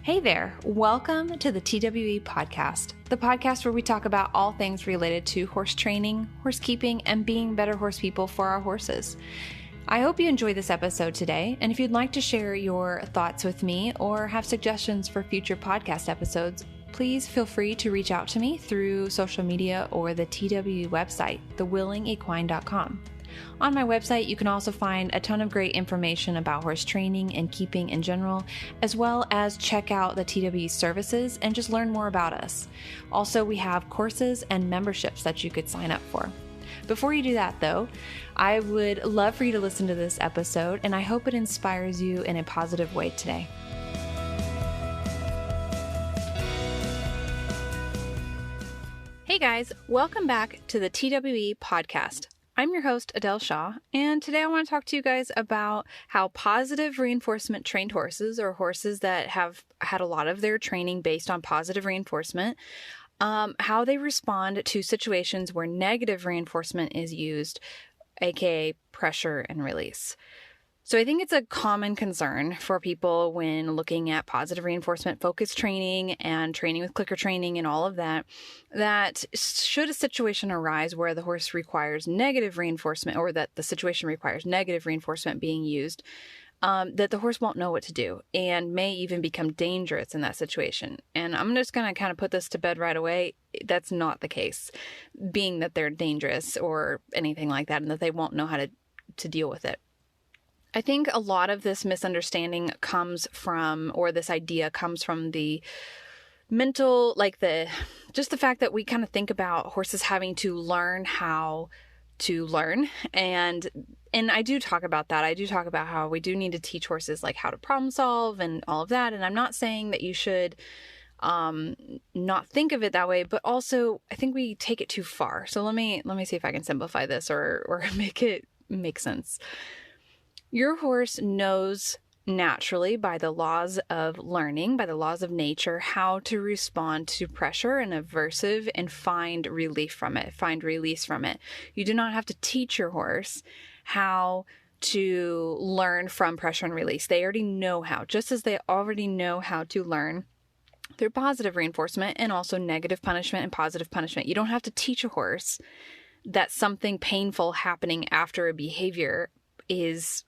Hey there, welcome to the TWE podcast, the podcast where we talk about all things related to horse training, horse keeping, and being better horse people for our horses. I hope you enjoy this episode today, and if you'd like to share your thoughts with me or have suggestions for future podcast episodes, please feel free to reach out to me through social media or the TWE website, thewillingequine.com. On my website, you can also find a ton of great information about horse training and keeping in general, as well as check out the TWE services and just learn more about us. Also, we have courses and memberships that you could sign up for. Before you do that, though, I would love for you to listen to this episode, and I hope it inspires you in a positive way today. Hey guys, welcome back to the TWE podcast. I'm your host, Adele Shaw, and today I want to talk to you guys about how positive reinforcement trained horses, or horses that have had a lot of their training based on positive reinforcement, how they respond to situations where negative reinforcement is used, aka pressure and release. So I think it's a common concern for people when looking at positive reinforcement focused training and training with clicker training and all of that, that should a situation arise where the horse requires negative reinforcement, or that the situation requires negative reinforcement being used, that the horse won't know what to do and may even become dangerous in that situation. And I'm just going to kind of put this to bed right away. That's not the case, being that they're dangerous or anything like that and that they won't know how to deal with it. I think a lot of this misunderstanding comes from, or this idea comes from the mental, just the fact that we kind of think about horses having to learn how to learn. And I do talk about that. I do talk about how we do need to teach horses like how to problem solve and all of that. And I'm not saying that you should not think of it that way, but also I think we take it too far. So let me see if I can simplify this or make it make sense. Your horse knows naturally by the laws of learning, by the laws of nature, how to respond to pressure and aversive and find release from it. You do not have to teach your horse how to learn from pressure and release. They already know how, just as they already know how to learn through positive reinforcement and also negative punishment and positive punishment. You don't have to teach a horse that something painful happening after a behavior is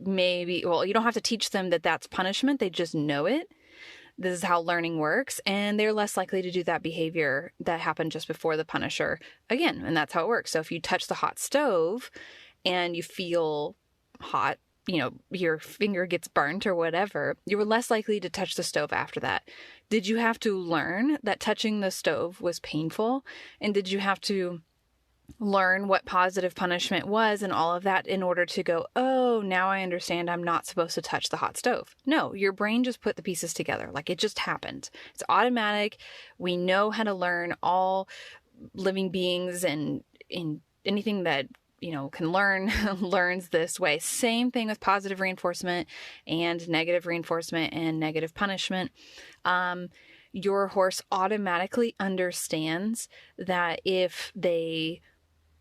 you don't have to teach them that that's punishment. They just know it. This is how learning works. And they're less likely to do that behavior that happened just before the punisher again. And that's how it works. So if you touch the hot stove and you feel hot, your finger gets burnt or whatever, you're less likely to touch the stove after that. Did you have to learn that touching the stove was painful? And did you have to learn what positive punishment was and all of that in order to go, oh, now I understand I'm not supposed to touch the hot stove? No, your brain just put the pieces together. Like it just happened. It's automatic. We know how to learn. All living beings and in anything that can learn learns this way. Same thing with positive reinforcement and negative reinforcement and negative punishment. Your horse automatically understands that if they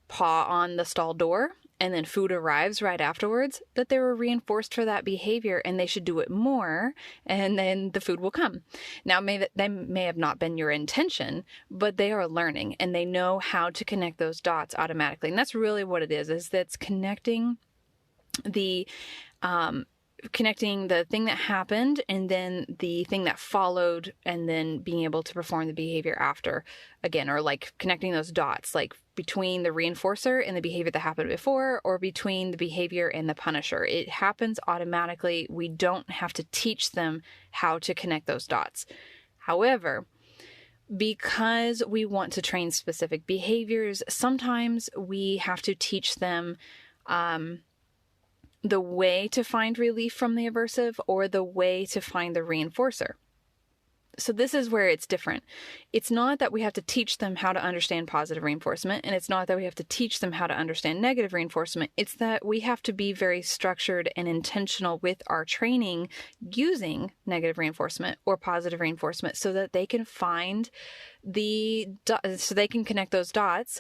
paw on the stall door and then food arrives right afterwards, that they were reinforced for that behavior and they should do it more, and then the food will come. Now, they may have not been your intention, but they are learning and they know how to connect those dots automatically. And that's really what it is that's connecting the thing that happened and then the thing that followed, and then being able to perform the behavior after again, or like connecting those dots, like between the reinforcer and the behavior that happened before, or between the behavior and the punisher. It happens automatically. We don't have to teach them how to connect those dots. However, because we want to train specific behaviors, sometimes we have to teach them the way to find relief from the aversive or the way to find the reinforcer. So this is where it's different. It's not that we have to teach them how to understand positive reinforcement, and it's not that we have to teach them how to understand negative reinforcement. It's that we have to be very structured and intentional with our training using negative reinforcement or positive reinforcement so that they can find so they can connect those dots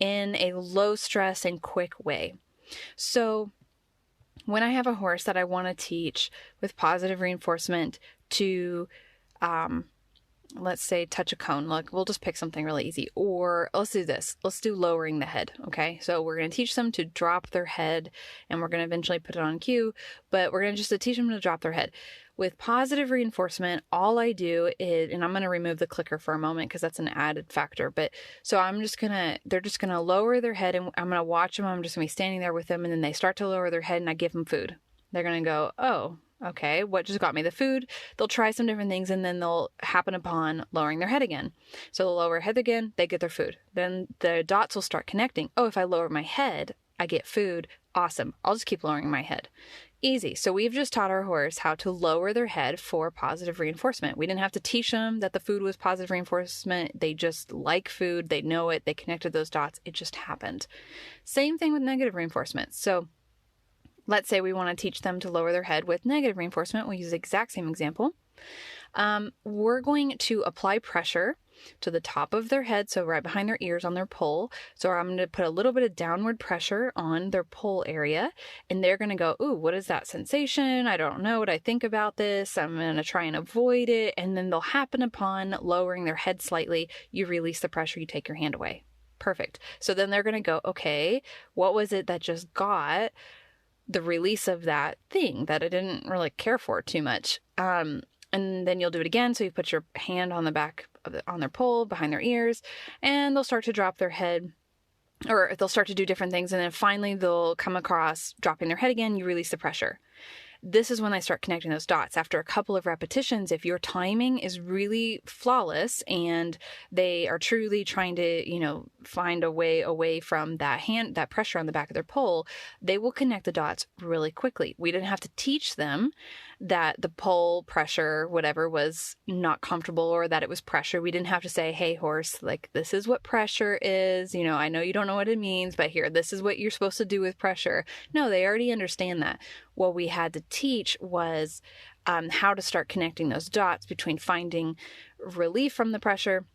in a low stress and quick way. So when I have a horse that I want to teach with positive reinforcement to let's say touch a cone. Like, we'll just pick something really easy. Or let's do this. Let's do lowering the head. Okay. So we're going to teach them to drop their head, and we're going to eventually put it on cue, but we're going to just teach them to drop their head. With positive reinforcement, all I do is, and I'm going to remove the clicker for a moment because that's an added factor. But so they're just going to lower their head, and I'm going to watch them. I'm just going to be standing there with them, and then they start to lower their head, and I give them food. They're going to go, oh, okay, what just got me the food? They'll try some different things, and then they'll happen upon lowering their head again. So they'll lower their head again, they get their food. Then the dots will start connecting. Oh, if I lower my head, I get food. Awesome. I'll just keep lowering my head. Easy. So we've just taught our horse how to lower their head for positive reinforcement. We didn't have to teach them that the food was positive reinforcement. They just like food. They know it. They connected those dots. It just happened. Same thing with negative reinforcement. So let's say we want to teach them to lower their head with negative reinforcement. We'll use the exact same example. We're going to apply pressure to the top of their head, so right behind their ears on their poll. So I'm going to put a little bit of downward pressure on their poll area, and they're going to go, ooh, what is that sensation? I don't know what I think about this. I'm going to try and avoid it. And then they'll happen upon lowering their head slightly. You release the pressure, you take your hand away. Perfect. So then they're going to go, okay, what was it that just got the release of that thing that I didn't really care for too much? And then you'll do it again. So you put your hand on the back on their poll behind their ears, and they'll start to drop their head, or they'll start to do different things. And then finally they'll come across dropping their head again. You release the pressure. This is when I start connecting those dots. After a couple of repetitions, if your timing is really flawless and they are truly trying to, find a way away from that pressure on the back of their poll, they will connect the dots really quickly. We didn't have to teach them that the poll pressure, whatever, was not comfortable, or that it was pressure. We didn't have to say, hey, horse, like, this is what pressure is. I know you don't know what it means, but here, this is what you're supposed to do with pressure. No, they already understand that. What we had to teach was how to start connecting those dots between finding relief from the pressure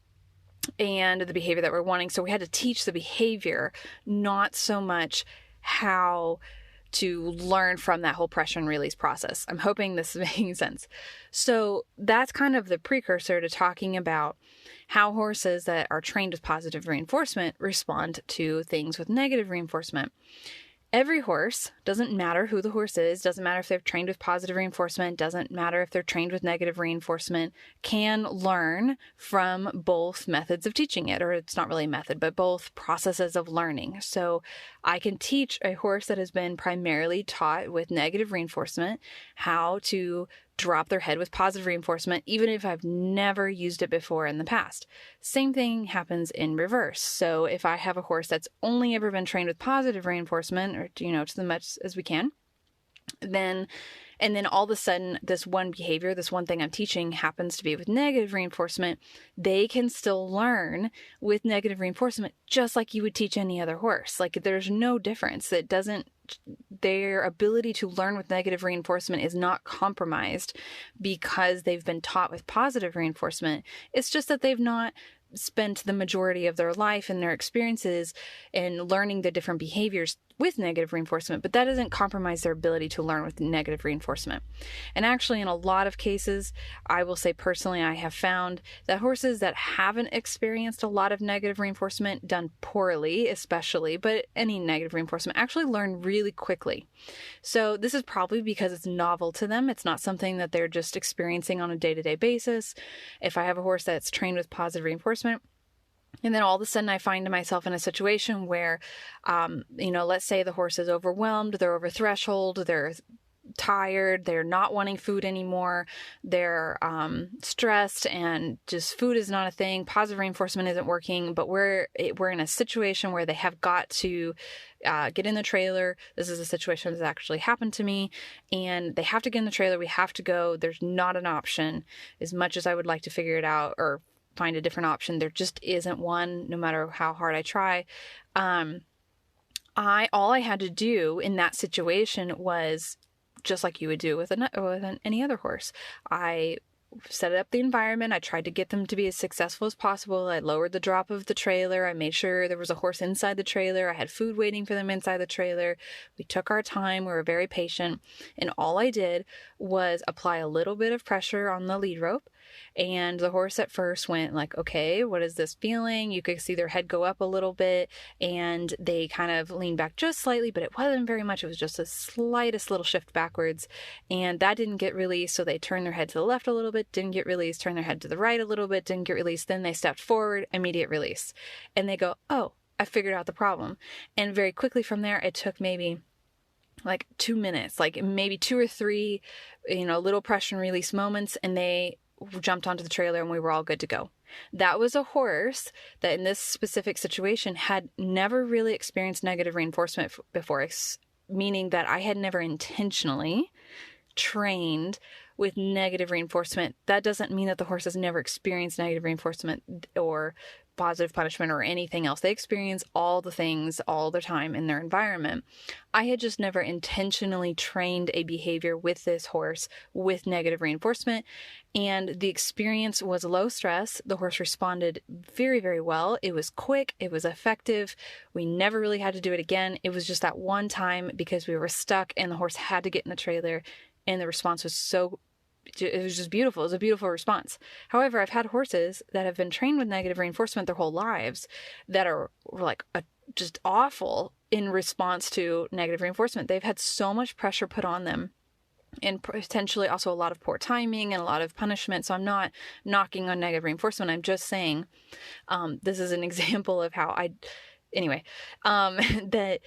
and the behavior that we're wanting. So we had to teach the behavior, not so much how to learn from that whole pressure and release process. I'm hoping this is making sense. So that's kind of the precursor to talking about how horses that are trained with positive reinforcement respond to things with negative reinforcement. Every horse, doesn't matter who the horse is, doesn't matter if they're trained with positive reinforcement, doesn't matter if they're trained with negative reinforcement, can learn from both methods of teaching it, or it's not really a method, but both processes of learning. So I can teach a horse that has been primarily taught with negative reinforcement how to drop their head with positive reinforcement, even if I've never used it before in the past. Same thing happens in reverse. So if I have a horse that's only ever been trained with positive reinforcement, or to the much as we can, then all of a sudden this one behavior, this one thing I'm teaching happens to be with negative reinforcement, they can still learn with negative reinforcement just like you would teach any other horse. Like, there's no difference. Their ability to learn with negative reinforcement is not compromised because they've been taught with positive reinforcement. It's just that they've not spent the majority of their life and their experiences in learning the different behaviors with negative reinforcement, but that doesn't compromise their ability to learn with negative reinforcement. And actually, in a lot of cases, I will say personally, I have found that horses that haven't experienced a lot of negative reinforcement, done poorly especially, but any negative reinforcement, actually learn really quickly. So this is probably because it's novel to them. It's not something that they're just experiencing on a day-to-day basis. If I have a horse that's trained with positive reinforcement, and then all of a sudden I find myself in a situation where, let's say the horse is overwhelmed, they're over threshold, they're tired, they're not wanting food anymore, they're stressed, and just food is not a thing, positive reinforcement isn't working, but we're in a situation where they have got to get in the trailer. This is a situation that's actually happened to me, and they have to get in the trailer. We have to go. There's not an option. As much as I would like to figure it out or find a different option, there just isn't one, no matter how hard I try. All I had to do in that situation was just like you would do with any other horse. I set up the environment. I tried to get them to be as successful as possible. I lowered the drop of the trailer. I made sure there was a horse inside the trailer. I had food waiting for them inside the trailer. We took our time. We were very patient. And all I did was apply a little bit of pressure on the lead rope. And the horse at first went like, okay, what is this feeling? You could see their head go up a little bit, and they kind of leaned back just slightly, but it wasn't very much. It was just the slightest little shift backwards, and that didn't get released. So they turned their head to the left a little bit, didn't get released, turned their head to the right a little bit, didn't get released. Then they stepped forward, immediate release. And they go, oh, I figured out the problem. And very quickly from there, it took maybe like 2 minutes, like maybe 2 or 3, little pressure and release moments, and they jumped onto the trailer and we were all good to go. That was a horse that in this specific situation had never really experienced negative reinforcement before, meaning that I had never intentionally trained with negative reinforcement. That doesn't mean that the horse has never experienced negative reinforcement or positive punishment or anything else. They experience all the things all the time in their environment. I had just never intentionally trained a behavior with this horse with negative reinforcement, and the experience was low stress. The horse responded very, very well. It was quick. It was effective. We never really had to do it again. It was just that one time because we were stuck and the horse had to get in the trailer, and the response was it was just beautiful. It was a beautiful response. However, I've had horses that have been trained with negative reinforcement their whole lives that are like just awful in response to negative reinforcement. They've had so much pressure put on them, and potentially also a lot of poor timing and a lot of punishment. So I'm not knocking on negative reinforcement. I'm just saying this is an example of how that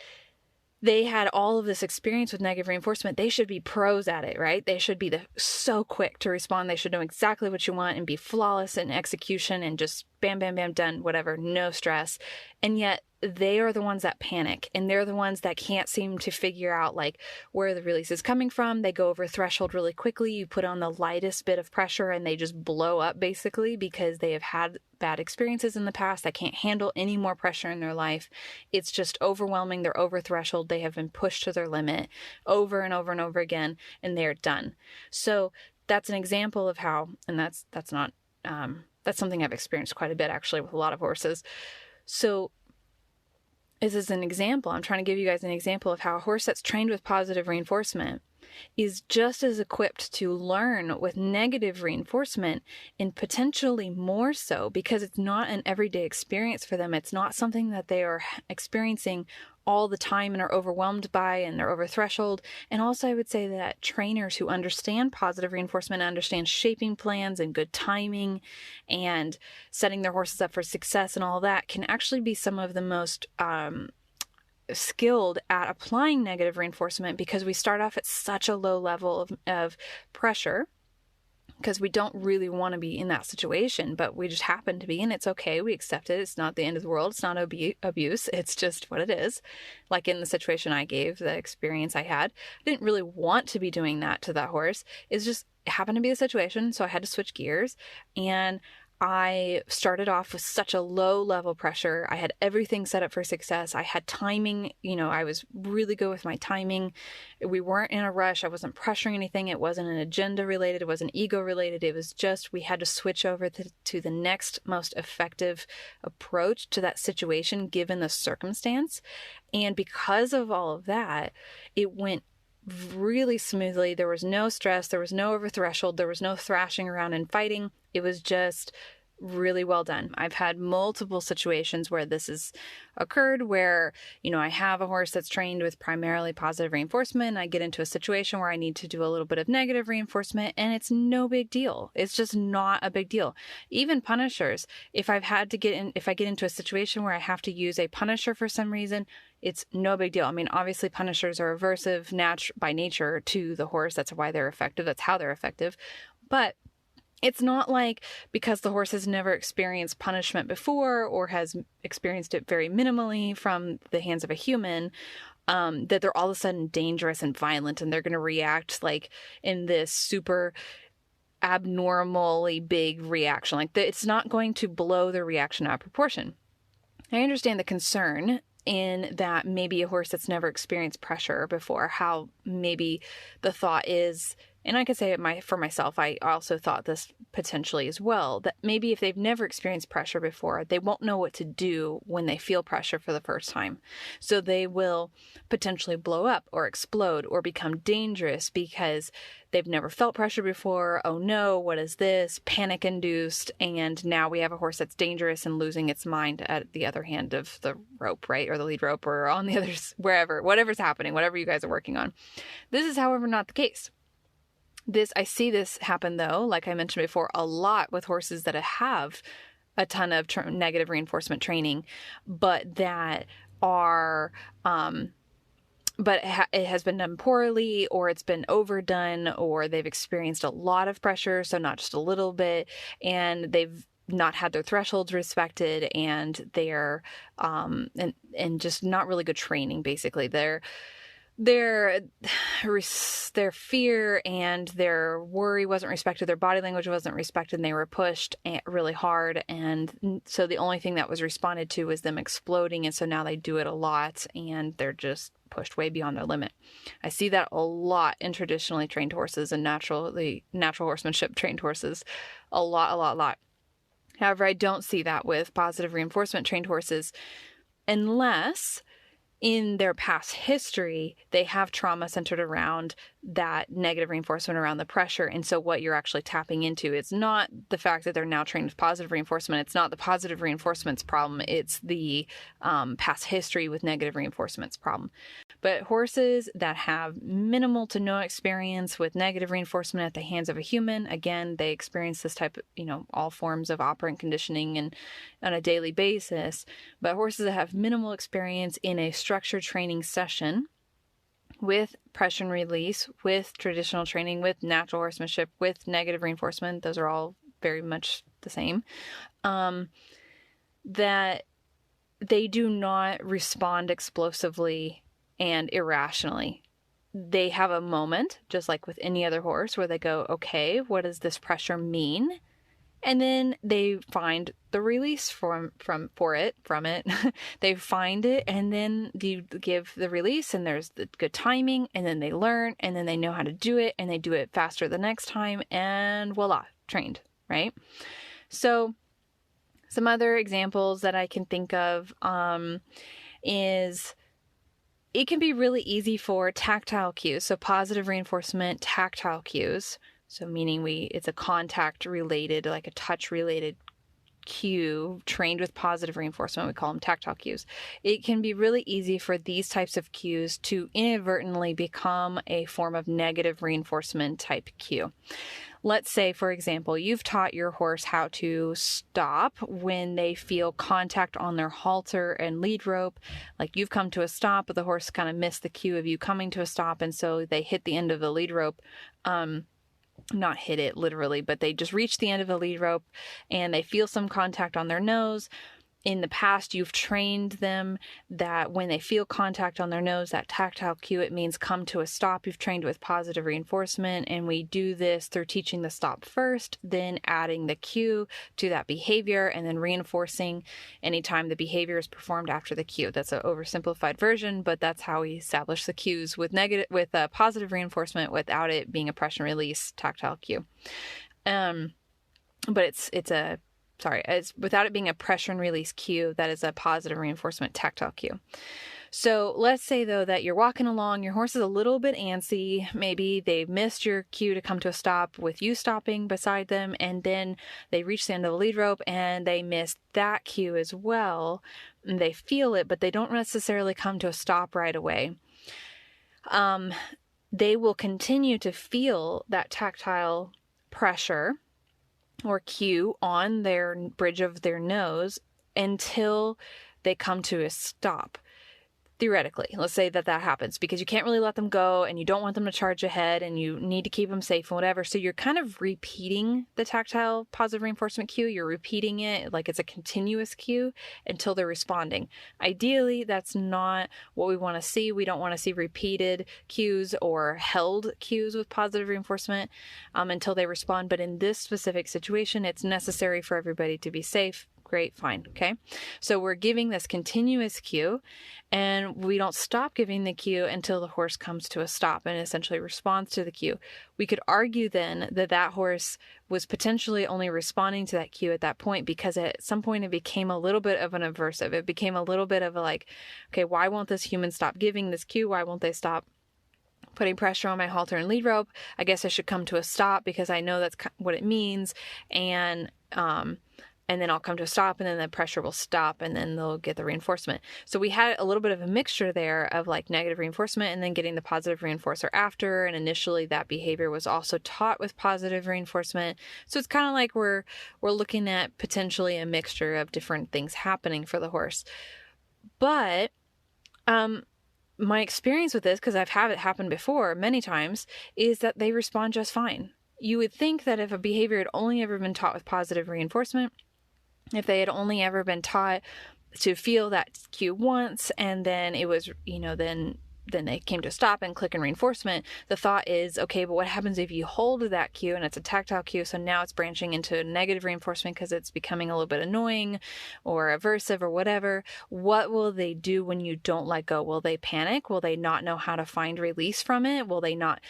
they had all of this experience with negative reinforcement. They should be pros at it, right? They should be so quick to respond. They should know exactly what you want and be flawless in execution and just bam, bam, bam, done, whatever, no stress. And yet they are the ones that panic, and they're the ones that can't seem to figure out like where the release is coming from. They go over threshold really quickly. You put on the lightest bit of pressure and they just blow up basically because they have had bad experiences in the past that can't handle any more pressure in their life. It's just overwhelming. They're over threshold. They have been pushed to their limit over and over and over again, and they're done. So that's an example of how, and that's something I've experienced quite a bit actually with a lot of horses. So this is an example. I'm trying to give you guys an example of how a horse that's trained with positive reinforcement is just as equipped to learn with negative reinforcement, and potentially more so because it's not an everyday experience for them. It's not something that they are experiencing all the time and are overwhelmed by, and they're over threshold. And also I would say that trainers who understand positive reinforcement, understand shaping plans and good timing and setting their horses up for success and all that, can actually be some of the most skilled at applying negative reinforcement, because we start off at such a low level of pressure because we don't really want to be in that situation, but we just happen to be, and it's okay. We accept it. It's not the end of the world. It's not abuse. It's just what it is. Like in the situation I gave, the experience I had, I didn't really want to be doing that to that horse. It happened to be the situation. So I had to switch gears, and I started off with such a low level pressure. I had everything set up for success. I had timing, I was really good with my timing. We weren't in a rush. I wasn't pressuring anything. It wasn't an agenda related. It wasn't ego related. It was just, we had to switch over to the next most effective approach to that situation given the circumstance. And because of all of that, it went really smoothly. There was no stress. There was no over threshold. There was no thrashing around and fighting. It was just really well done. I've had multiple situations where this has occurred where, I have a horse that's trained with primarily positive reinforcement. I get into a situation where I need to do a little bit of negative reinforcement, and it's no big deal. It's just not a big deal. Even punishers, if I get into a situation where I have to use a punisher for some reason, it's no big deal. I mean, obviously punishers are aversive by nature to the horse. That's why they're effective. That's how they're effective. But it's not like because the horse has never experienced punishment before or has experienced it very minimally from the hands of a human, that they're all of a sudden dangerous and violent, and they're going to react like in this super abnormally big reaction. Like it's not going to blow their reaction out of proportion. I understand the concern in that maybe a horse that's never experienced pressure before, how maybe the thought is And I could say for myself, I also thought this potentially as well, that maybe if they've never experienced pressure before, they won't know what to do when they feel pressure for the first time. So they will potentially blow up or explode or become dangerous because they've never felt pressure before. Oh no, what is this? Panic induced. And now we have a horse that's dangerous and losing its mind at the other hand of the rope, right? Or the lead rope, or on the other, whatever's happening, whatever you guys are working on. This is, however, not the case. I see this happen, though, like I mentioned before, a lot with horses that have a ton of negative reinforcement training, but that are, it has been done poorly, or it's been overdone, or they've experienced a lot of pressure, so not just a little bit, and they've not had their thresholds respected, and they're and just not really good training. Basically, their fear and their worry wasn't respected, their body language wasn't respected, and they were pushed really hard, and so the only thing that was responded to was them exploding, and so now they do it a lot and they're just pushed way beyond their limit. I see that a lot in traditionally trained horses and natural horsemanship trained horses. A lot. However, I don't see that with positive reinforcement trained horses unless in their past history, they have trauma centered around that negative reinforcement, around the pressure. And so what you're actually tapping into, it's not the fact that they're now trained with positive reinforcement. It's not the positive reinforcement's problem. It's the past history with negative reinforcement's problem. But horses that have minimal to no experience with negative reinforcement at the hands of a human, again, they experience this type of, all forms of operant conditioning and on a daily basis. But horses that have minimal experience in a structured training session with pressure and release, with traditional training, with natural horsemanship, with negative reinforcement, those are all very much the same, that they do not respond explosively and irrationally. They have a moment, just like with any other horse, where they go, okay, what does this pressure mean? And then they find the release from it. They find it, and then you give the release, and there's the good timing, and then they learn, and then they know how to do it, and they do it faster the next time, and voila, trained, right? So some other examples that I can think of is it can be really easy for tactile cues, so positive reinforcement tactile cues. So meaning it's a contact related, like a touch related cue trained with positive reinforcement. We call them tactile cues. It can be really easy for these types of cues to inadvertently become a form of negative reinforcement type cue. Let's say, for example, you've taught your horse how to stop when they feel contact on their halter and lead rope. Like you've come to a stop, but the horse kind of missed the cue of you coming to a stop, and so they hit the end of the lead rope. Not hit it literally, but they just reach the end of the lead rope and they feel some contact on their nose. In the past, you've trained them that when they feel contact on their nose, that tactile cue, it means come to a stop. You've trained with positive reinforcement, and we do this through teaching the stop first, then adding the cue to that behavior, and then reinforcing anytime the behavior is performed after the cue. That's an oversimplified version, but that's how we establish the cues with positive reinforcement without it being a pressure and release tactile cue. But it's without it being a pressure and release cue, that is a positive reinforcement tactile cue. So let's say, though, that you're walking along, your horse is a little bit antsy. Maybe they missed your cue to come to a stop with you stopping beside them, and then they reach the end of the lead rope and they miss that cue as well. And they feel it, but they don't necessarily come to a stop right away. They will continue to feel that tactile pressure or cue on their bridge of their nose until they come to a stop. Theoretically, let's say that happens because you can't really let them go and you don't want them to charge ahead and you need to keep them safe and whatever. So you're kind of repeating the tactile positive reinforcement cue. You're repeating it like it's a continuous cue until they're responding. Ideally, that's not what we want to see. We don't want to see repeated cues or held cues with positive reinforcement until they respond. But in this specific situation, it's necessary for everybody to be safe. Great, fine. Okay. So we're giving this continuous cue, and we don't stop giving the cue until the horse comes to a stop and essentially responds to the cue. We could argue then that that horse was potentially only responding to that cue at that point because at some point it became a little bit of an aversive. It became a little bit of a like, okay, why won't this human stop giving this cue? Why won't they stop putting pressure on my halter and lead rope? I guess I should come to a stop because I know that's what it means. And then I'll come to a stop, and then the pressure will stop, and then they'll get the reinforcement. So we had a little bit of a mixture there of like negative reinforcement and then getting the positive reinforcer after. And initially that behavior was also taught with positive reinforcement. So it's kind of like we're looking at potentially a mixture of different things happening for the horse. But my experience with this, because I've had it happen before many times, is that they respond just fine. You would think that if a behavior had only ever been taught with positive reinforcement, if they had only ever been taught to feel that cue once, and then it was, then they came to stop and click and reinforcement, the thought is, okay, but what happens if you hold that cue and it's a tactile cue? So now it's branching into negative reinforcement because it's becoming a little bit annoying or aversive or whatever. What will they do when you don't let go? Will they panic? Will they not know how to find release from it? Will they not,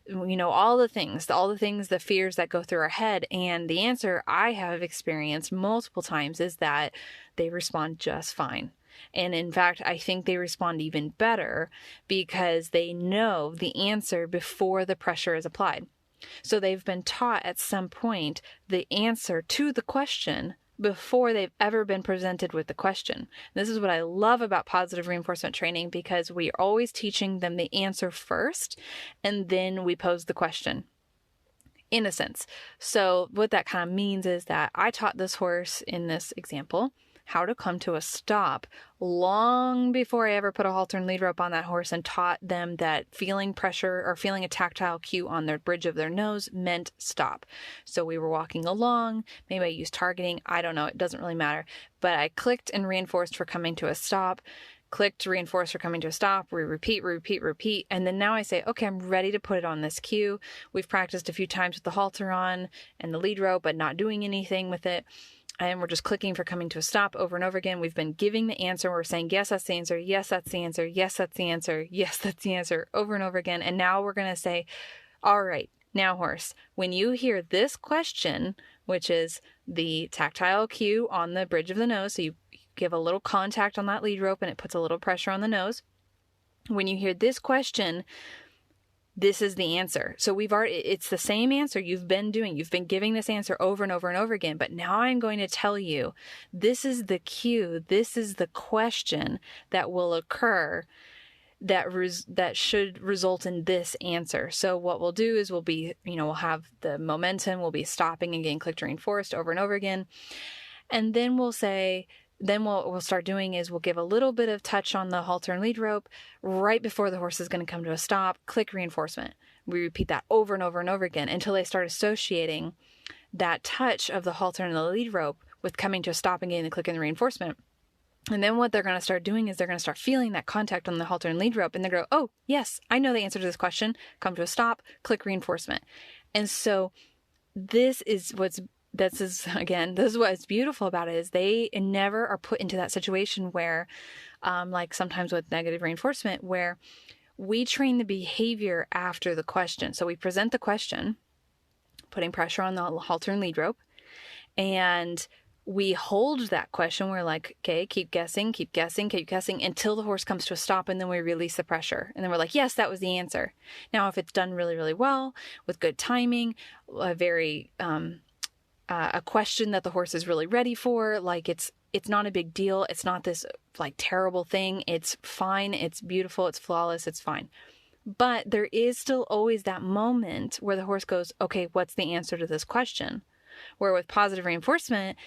all the things, the fears that go through our head? And the answer I have experienced multiple times is that they respond just fine. And in fact, I think they respond even better because they know the answer before the pressure is applied. So they've been taught at some point the answer to the question before they've ever been presented with the question. This is what I love about positive reinforcement training, because we are always teaching them the answer first, and then we pose the question, in a sense. So what that kind of means is that I taught this horse in this example how to come to a stop long before I ever put a halter and lead rope on that horse, and taught them that feeling pressure or feeling a tactile cue on the bridge of their nose meant stop. So we were walking along, maybe I used targeting, I don't know, it doesn't really matter, but I clicked and reinforced for coming to a stop, click to reinforce for coming to a stop, we repeat, and then now I say, okay, I'm ready to put it on this cue. We've practiced a few times with the halter on and the lead rope, but not doing anything with it. And we're just clicking for coming to a stop over and over again. We've been giving the answer. We're saying, yes, that's the answer. Yes, that's the answer. Yes, that's the answer. Yes, that's the answer, over and over again. And now we're going to say, all right, now horse, when you hear this question, which is the tactile cue on the bridge of the nose, so you give a little contact on that lead rope and it puts a little pressure on the nose. When you hear this question, this is the answer. So it's the same answer you've been doing. You've been giving this answer over and over and over again. But now I'm going to tell you, this is the cue. This is the question that will occur that should result in this answer. So what we'll do is we'll have the momentum. We'll be stopping and getting clicked or reinforced over and over again. And then we'll say, what we'll start doing is we'll give a little bit of touch on the halter and lead rope right before the horse is going to come to a stop, click reinforcement. We repeat that over and over and over again until they start associating that touch of the halter and the lead rope with coming to a stop and getting the click and the reinforcement. And then what they're going to start doing is they're going to start feeling that contact on the halter and lead rope, and they go, oh, yes, I know the answer to this question. Come to a stop, click reinforcement. And so this is what's beautiful about it, is they never are put into that situation where, like sometimes with negative reinforcement, where we train the behavior after the question. So we present the question, putting pressure on the halter and lead rope, and we hold that question. We're like, okay, keep guessing until the horse comes to a stop, and then we release the pressure. And then we're like, yes, that was the answer. Now, if it's done really, really well with good timing, a question that the horse is really ready for, like it's not a big deal. It's not this like terrible thing. It's fine. It's beautiful. It's flawless. It's fine. But there is still always that moment where the horse goes, okay, what's the answer to this question? Where with positive reinforcement,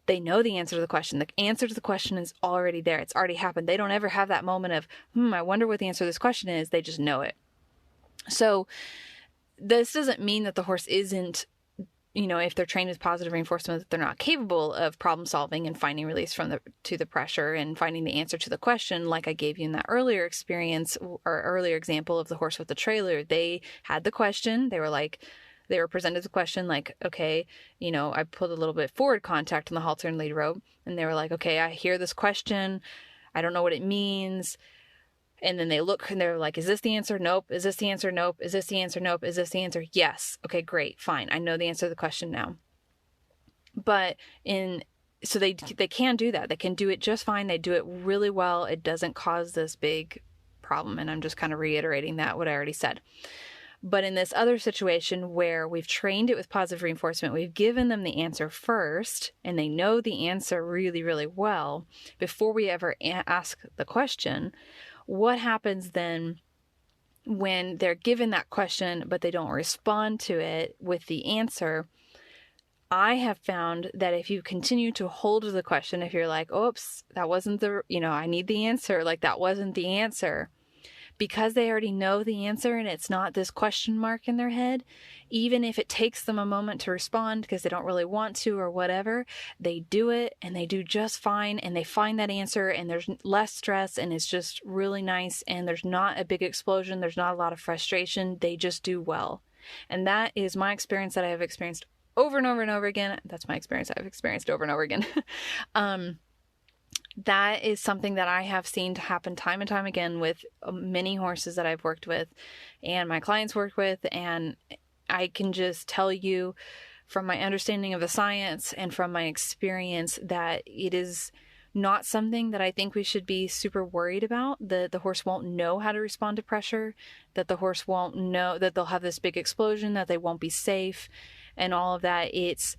they know the answer to the question. The answer to the question is already there. It's already happened. They don't ever have that moment of, I wonder what the answer to this question is. They just know it. So this doesn't mean that the horse isn't, if they're trained with positive reinforcement, that they're not capable of problem solving and finding release to the pressure and finding the answer to the question. Like I gave you in that earlier experience or earlier example of the horse with the trailer, they had the question. They were like, they were presented the question like, okay, I put a little bit forward contact on the halter and lead rope, and they were like, okay, I hear this question. I don't know what it means. And then they look and they're like, is this the answer? Nope. Is this the answer? Nope. Is this the answer? Nope. Is this the answer? Yes. Okay, great. Fine. I know the answer to the question now. So they can do that. They can do it just fine. They do it really well. It doesn't cause this big problem. And I'm just kind of reiterating what I already said. But in this other situation where we've trained it with positive reinforcement, we've given them the answer first, and they know the answer really, really well before we ever ask the question. What happens then when they're given that question, but they don't respond to it with the answer? I have found that if you continue to hold the question, if you're like, oops, that wasn't I need the answer, like that wasn't the answer, because they already know the answer and it's not this question mark in their head, even if it takes them a moment to respond because they don't really want to or whatever, they do it and they do just fine, and they find that answer and there's less stress and it's just really nice, and there's not a big explosion. There's not a lot of frustration. They just do well. And that is my experience that I have experienced over and over and over again. That's my experience I've experienced over and over again. That is something that I have seen to happen time and time again with many horses that I've worked with and my clients work with. And I can just tell you from my understanding of the science and from my experience that it is not something that I think we should be super worried about. The horse won't know how to respond to pressure, that the horse won't know that they'll have this big explosion, that they won't be safe and all of that. It's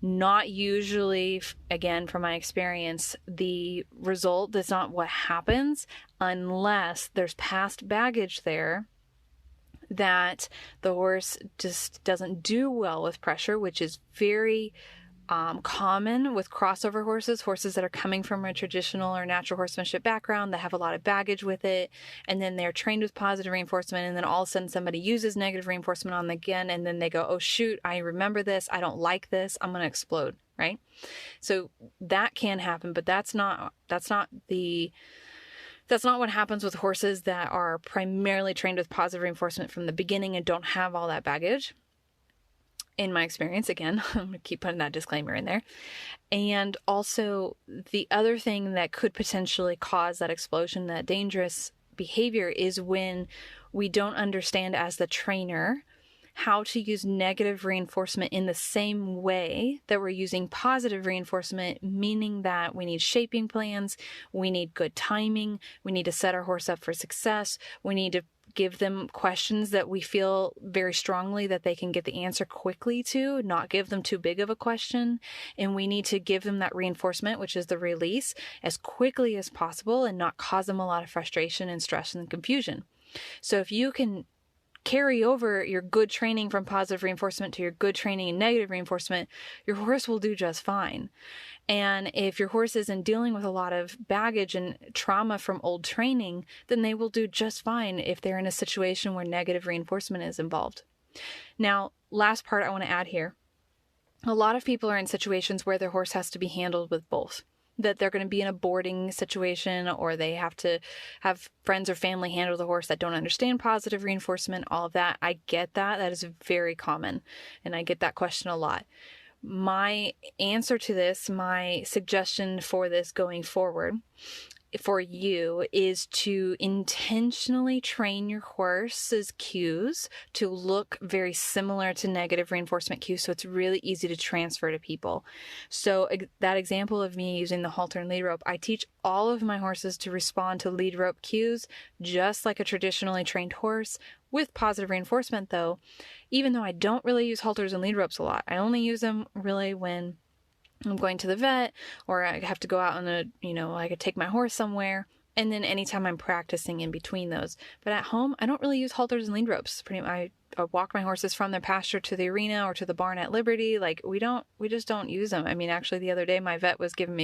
not usually, again, from my experience, the result. That's not what happens unless there's past baggage there that the horse just doesn't do well with pressure, which is very common with crossover horses that are coming from a traditional or natural horsemanship background that have a lot of baggage with it, and then they're trained with positive reinforcement, and then all of a sudden somebody uses negative reinforcement on them again, and then they go, oh shoot, I remember this, I don't like this, I'm going to explode, right? So that can happen, but that's not what happens with horses that are primarily trained with positive reinforcement from the beginning and don't have all that baggage. In my experience, again, I'm going to keep putting that disclaimer in there. And also, the other thing that could potentially cause that explosion, that dangerous behavior, is when we don't understand as the trainer how to use negative reinforcement in the same way that we're using positive reinforcement, meaning that we need shaping plans, we need good timing, we need to set our horse up for success, we need to give them questions that we feel very strongly that they can get the answer quickly to, not give them too big of a question. And we need to give them that reinforcement, which is the release, as quickly as possible and not cause them a lot of frustration and stress and confusion. So if you can carry over your good training from positive reinforcement to your good training in negative reinforcement, your horse will do just fine. And if your horse isn't dealing with a lot of baggage and trauma from old training, then they will do just fine if they're in a situation where negative reinforcement is involved. Now, last part I want to add here. A lot of people are in situations where their horse has to be handled with both. That they're going to be in a boarding situation, or they have to have friends or family handle the horse that don't understand positive reinforcement, all of that. I get that. That is very common. And I get that question a lot. My answer to this, my suggestion for this going forward for you, is to intentionally train your horse's cues to look very similar to negative reinforcement cues, so it's really easy to transfer to people. So that example of me using the halter and lead rope, I teach all of my horses to respond to lead rope cues just like a traditionally trained horse, with positive reinforcement though, even though I don't really use halters and lead ropes a lot. I only use them really when I'm going to the vet, or I have to go out on I could take my horse somewhere, and then anytime I'm practicing in between those. But at home, I don't really use halters and lead ropes. I walk my horses from their pasture to the arena or to the barn at Liberty. Like we just don't use them. I mean, actually the other day my farrier was giving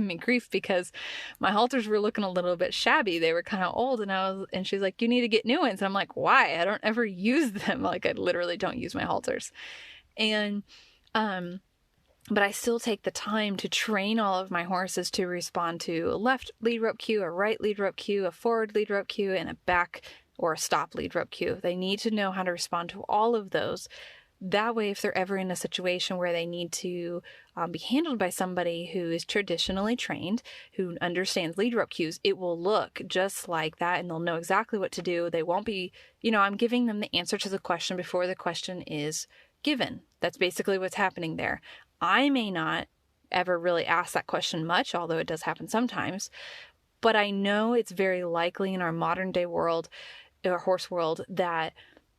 me grief because my halters were looking a little bit shabby. They were kind of old, and she's like, you need to get new ones. And I'm like, why? I don't ever use them. Like I literally don't use my halters. And, but I still take the time to train all of my horses to respond to a left lead rope cue, a right lead rope cue, a forward lead rope cue, and a back or a stop lead rope cue. They need to know how to respond to all of those. That way, if they're ever in a situation where they need to be handled by somebody who is traditionally trained, who understands lead rope cues, it will look just like that and they'll know exactly what to do. They won't be, I'm giving them the answer to the question before the question is given. That's basically what's happening there. I may not ever really ask that question much, although it does happen sometimes, but I know it's very likely in our modern day world, or horse world, that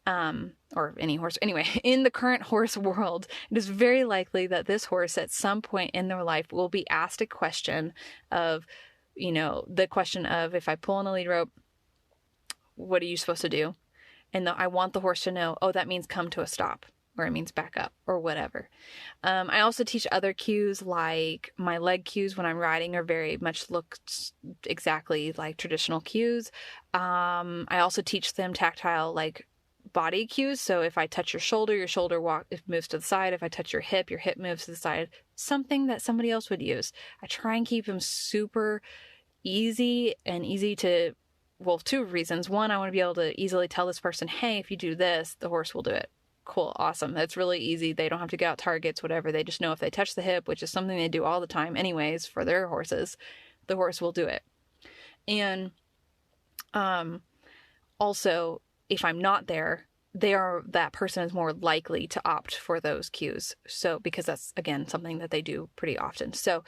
or any horse, anyway, in the current horse world, it is very likely that this horse at some point in their life will be asked a question of, the question of, if I pull on a lead rope, what are you supposed to do? And I want the horse to know, oh, that means come to a stop, or it means back up, or whatever. I also teach other cues, like my leg cues when I'm riding are very much look exactly like traditional cues. I also teach them tactile, like body cues. So if I touch your shoulder it moves to the side. If I touch your hip moves to the side. Something that somebody else would use. I try and keep them super easy to, well, two reasons. One, I want to be able to easily tell this person, hey, if you do this, the horse will do it. Cool. Awesome. That's really easy. They don't have to get out targets, whatever. They just know if they touch the hip, which is something they do all the time anyways for their horses, the horse will do it. And also, if I'm not there, that person is more likely to opt for those cues. So, because that's, again, something that they do pretty often. So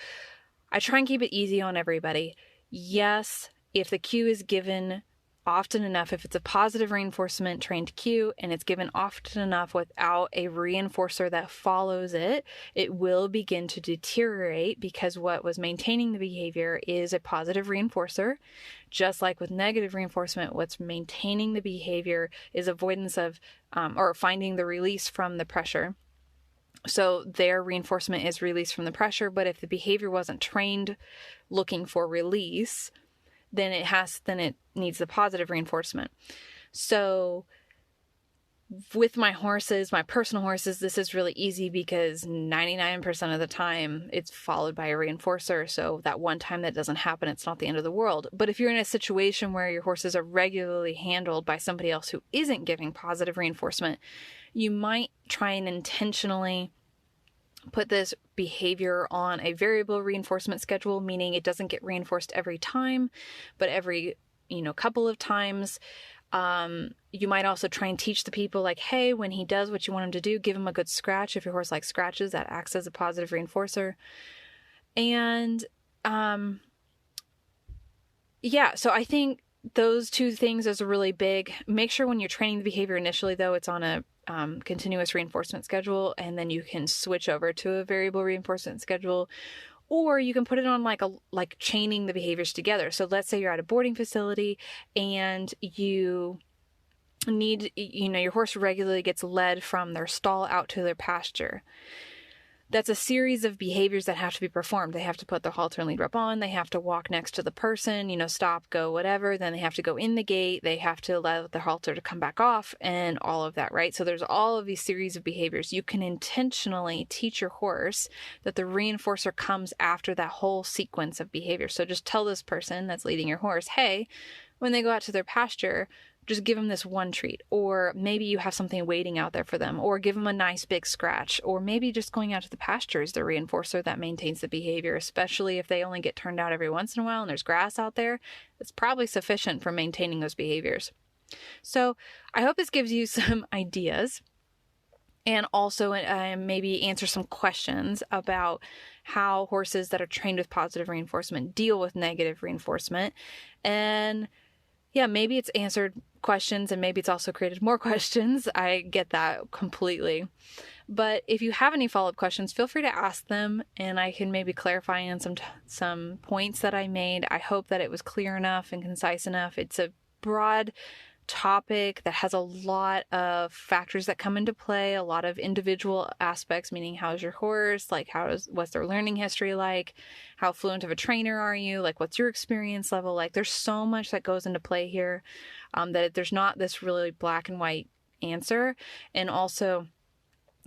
I try and keep it easy on everybody. Yes, if the cue is given often enough, if it's a positive reinforcement trained cue and it's given often enough without a reinforcer that follows it, it will begin to deteriorate, because what was maintaining the behavior is a positive reinforcer. Just like with negative reinforcement, what's maintaining the behavior is avoidance of or finding the release from the pressure. So their reinforcement is release from the pressure, but if the behavior wasn't trained looking for release, then it needs the positive reinforcement. So with my horses, my personal horses, this is really easy because 99% of the time it's followed by a reinforcer. So that one time that doesn't happen, it's not the end of the world. But if you're in a situation where your horses are regularly handled by somebody else who isn't giving positive reinforcement, you might try and intentionally put this behavior on a variable reinforcement schedule, meaning it doesn't get reinforced every time, but every, couple of times. You might also try and teach the people, like, hey, when he does what you want him to do, give him a good scratch. If your horse likes scratches, that acts as a positive reinforcer. And, so I think those two things is really big. Make sure when you're training the behavior initially, though, it's on a continuous reinforcement schedule, and then you can switch over to a variable reinforcement schedule, or you can put it on like chaining the behaviors together. So let's say you're at a boarding facility and you need, your horse regularly gets led from their stall out to their pasture. That's a series of behaviors that have to be performed. They have to put their halter and lead rope on. They have to walk next to the person, stop, go, whatever. Then they have to go in the gate. They have to allow their halter to come back off and all of that, right? So there's all of these series of behaviors. You can intentionally teach your horse that the reinforcer comes after that whole sequence of behavior. So just tell this person that's leading your horse, hey, when they go out to their pasture, just give them this one treat, or maybe you have something waiting out there for them, or give them a nice big scratch, or maybe just going out to the pasture is the reinforcer that maintains the behavior, especially if they only get turned out every once in a while and there's grass out there. It's probably sufficient for maintaining those behaviors. So I hope this gives you some ideas, and also maybe answer some questions about how horses that are trained with positive reinforcement deal with negative reinforcement. And maybe it's answered questions, and maybe it's also created more questions. I get that completely. But if you have any follow-up questions, feel free to ask them, and I can maybe clarify on some points that I made. I hope that it was clear enough and concise enough. It's a broad topic that has a lot of factors that come into play, a lot of individual aspects, meaning how's your horse, like what's their learning history like, how fluent of a trainer are you, like what's your experience level like. There's so much that goes into play here, that there's not this really black and white answer. And also,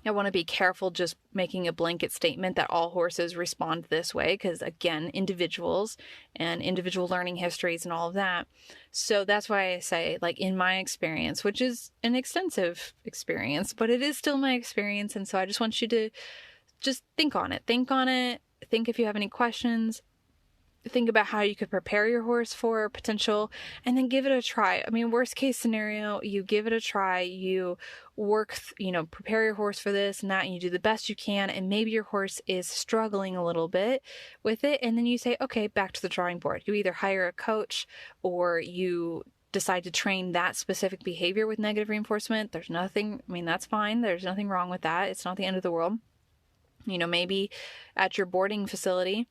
I want to be careful just making a blanket statement that all horses respond this way because, again, individuals and individual learning histories and all of that. So that's why I say, like, in my experience, which is an extensive experience, but it is still my experience. And so I just want you to just think on it. Think on it. Think if you have any questions. Think about how you could prepare your horse for potential, and then give it a try. I mean, worst case scenario, you give it a try, you work, prepare your horse for this and that, and you do the best you can, and maybe your horse is struggling a little bit with it, and then you say, okay, back to the drawing board. You either hire a coach or you decide to train that specific behavior with negative reinforcement. There's nothing, that's fine. There's nothing wrong with that. It's not the end of the world. Maybe at your boarding facility,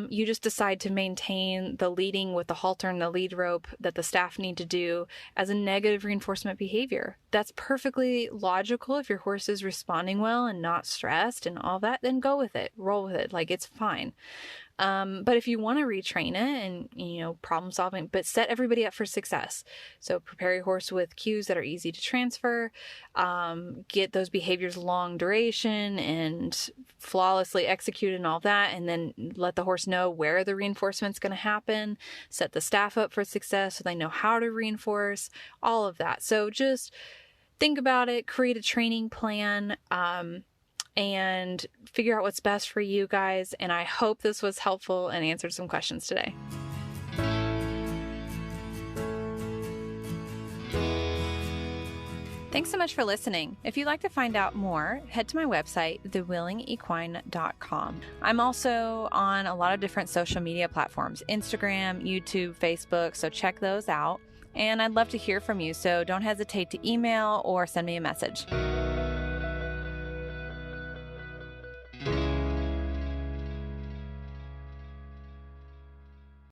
you just decide to maintain the leading with the halter and the lead rope that the staff need to do as a negative reinforcement behavior. That's perfectly logical. If your horse is responding well and not stressed and all that, then go with it, roll with it. Like, it's fine. But if you want to retrain it and, problem solving, but set everybody up for success. So prepare your horse with cues that are easy to transfer, get those behaviors long duration and flawlessly executed and all that. And then let the horse know where the reinforcement's going to happen, set the staff up for success so they know how to reinforce, all of that. So just think about it, create a training plan, and figure out what's best for you guys. And I hope this was helpful and answered some questions today. Thanks so much for listening. If you'd like to find out more, head to my website, thewillingequine.com. I'm also on a lot of different social media platforms, Instagram, YouTube, Facebook, so check those out. And I'd love to hear from you, so don't hesitate to email or send me a message.